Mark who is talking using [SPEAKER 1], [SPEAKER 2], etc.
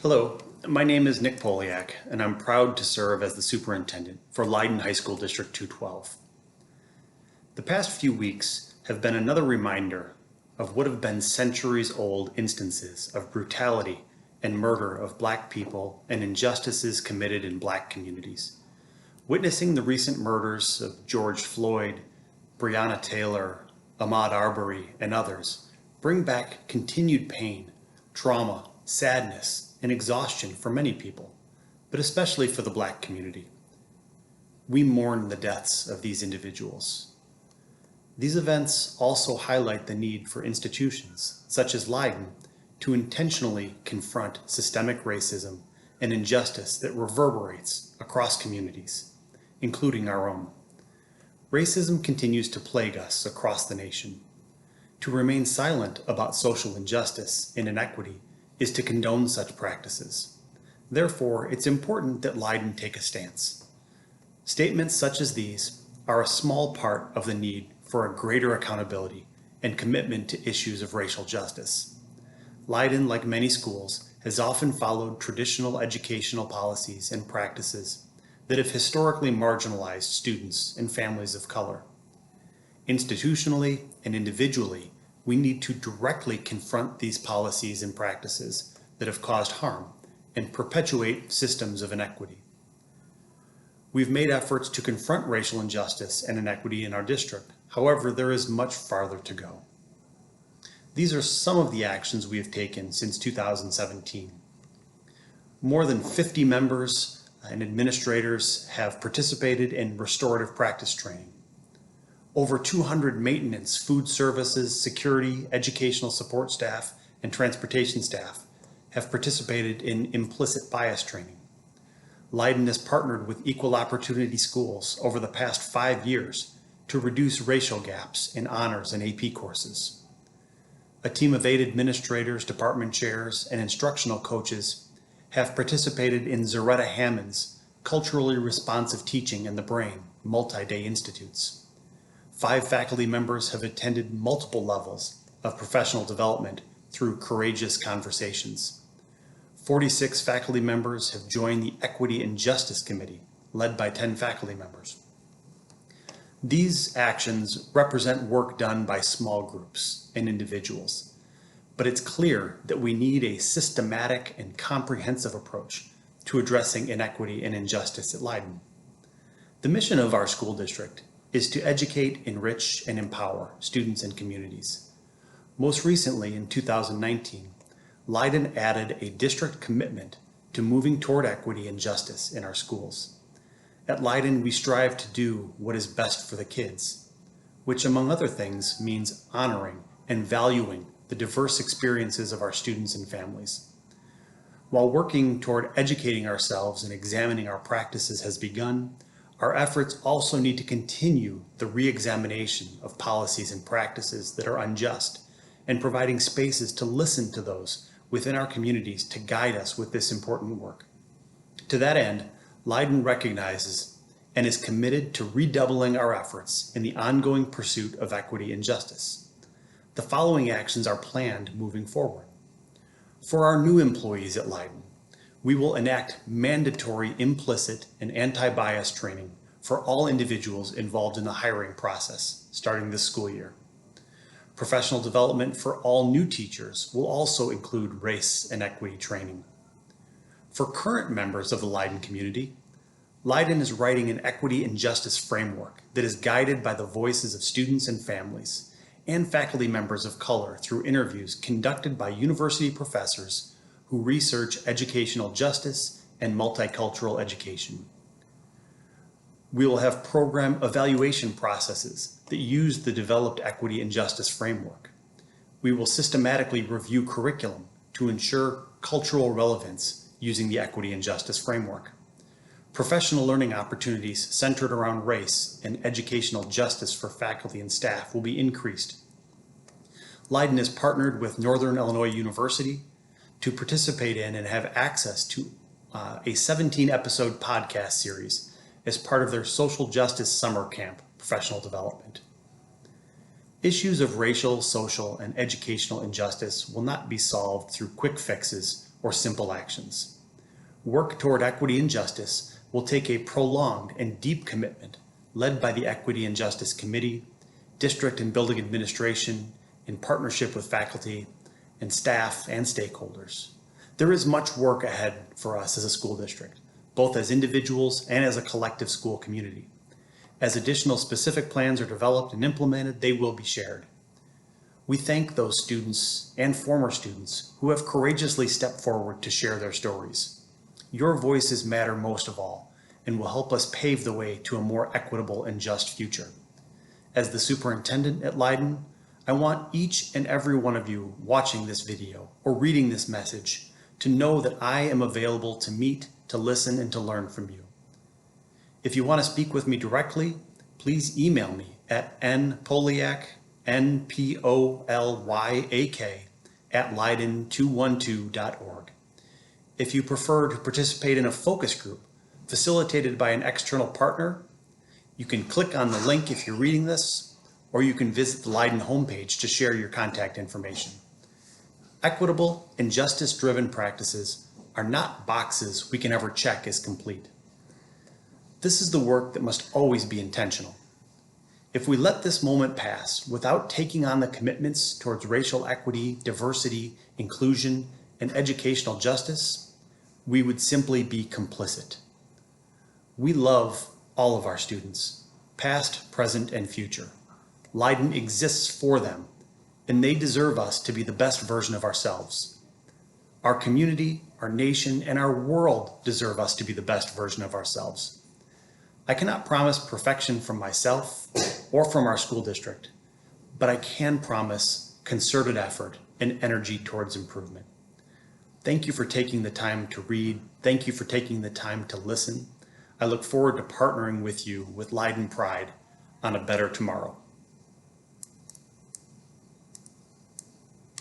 [SPEAKER 1] Hello, my name is Nick Poliak, and I'm proud to serve as the superintendent for Leyden High School District 212. The past few weeks have been another reminder of what have been centuries-old instances of brutality and murder of Black people and injustices committed in Black communities. Witnessing the recent murders of George Floyd, Breonna Taylor, Ahmaud Arbery, and others bring back continued pain, trauma, sadness, and exhaustion for many people, but especially for the Black community. We mourn the deaths of these individuals. These events also highlight the need for institutions, such as Leyden, to intentionally confront systemic racism and injustice that reverberates across communities, including our own. Racism continues to plague us across the nation. To remain silent about social injustice and inequity is to condone such practices. Therefore, it's important that Leyden take a stance. Statements such as these are a small part of the need for a greater accountability and commitment to issues of racial justice. Leyden, like many schools, has often followed traditional educational policies and practices that have historically marginalized students and families of color. Institutionally and individually, we need to directly confront these policies and practices that have caused harm and perpetuate systems of inequity. We've made efforts to confront racial injustice and inequity in our district. However, there is much farther to go. These are some of the actions we have taken since 2017. More than 50 members and administrators have participated in restorative practice training. Over 200 maintenance, food services, security, educational support staff, and transportation staff have participated in implicit bias training. Leyden has partnered with Equal Opportunity Schools over the past 5 years to reduce racial gaps in honors and AP courses. A team of 8 administrators, department chairs, and instructional coaches have participated in Zaretta Hammond's Culturally Responsive Teaching in the Brain multi-day institutes. 5 faculty members have attended multiple levels of professional development through Courageous Conversations. 46 faculty members have joined the Equity and Justice Committee, led by 10 faculty members. These actions represent work done by small groups and individuals, but it's clear that we need a systematic and comprehensive approach to addressing inequity and injustice at Leyden. The mission of our school district is to educate, enrich, and empower students and communities. Most recently, in 2019, Leyden added a district commitment to moving toward equity and justice in our schools. At Leyden, we strive to do what is best for the kids, which, among other things, means honoring and valuing the diverse experiences of our students and families. While working toward educating ourselves and examining our practices has begun, our efforts also need to continue the re-examination of policies and practices that are unjust and providing spaces to listen to those within our communities to guide us with this important work. To that end, Leyden recognizes and is committed to redoubling our efforts in the ongoing pursuit of equity and justice. The following actions are planned moving forward. For our new employees at Leyden, we will enact mandatory implicit and anti-bias training for all individuals involved in the hiring process starting this school year. Professional development for all new teachers will also include race and equity training. For current members of the Leyden community, Leyden is writing an equity and justice framework that is guided by the voices of students and families and faculty members of color through interviews conducted by university professors who research educational justice and multicultural education. We will have program evaluation processes that use the developed equity and justice framework. We will systematically review curriculum to ensure cultural relevance using the equity and justice framework. Professional learning opportunities centered around race and educational justice for faculty and staff will be increased. Leyden has partnered with Northern Illinois University to participate in and have access to a 17-episode podcast series as part of their Social Justice Summer Camp professional development. Issues of racial, social, and educational injustice will not be solved through quick fixes or simple actions. Work toward equity and justice will take a prolonged and deep commitment led by the Equity and Justice Committee, district and building administration, in partnership with faculty and staff and stakeholders. There is much work ahead for us as a school district, both as individuals and as a collective school community. As additional specific plans are developed and implemented, they will be shared. We thank those students and former students who have courageously stepped forward to share their stories. Your voices matter most of all and will help us pave the way to a more equitable and just future. As the superintendent at Leyden, I want each and every one of you watching this video or reading this message to know that I am available to meet, to listen, and to learn from you. If you want to speak with me directly, please email me at npoliak, N-P-O-L-Y-A-K, @Leyden212.org. If you prefer to participate in a focus group facilitated by an external partner, you can click on the link if you're reading this, or you can visit the Leyden homepage to share your contact information. Equitable and justice-driven practices are not boxes we can ever check as complete. This is the work that must always be intentional. If we let this moment pass without taking on the commitments towards racial equity, diversity, inclusion, and educational justice, we would simply be complicit. We love all of our students, past, present, and future. Leyden exists for them, and they deserve us to be the best version of ourselves. Our community, our nation, and our world deserve us to be the best version of ourselves. I cannot promise perfection from myself or from our school district, but I can promise concerted effort and energy towards improvement. Thank you for taking the time to read. Thank you for taking the time to listen. I look forward to partnering with you with Leyden Pride on a better tomorrow.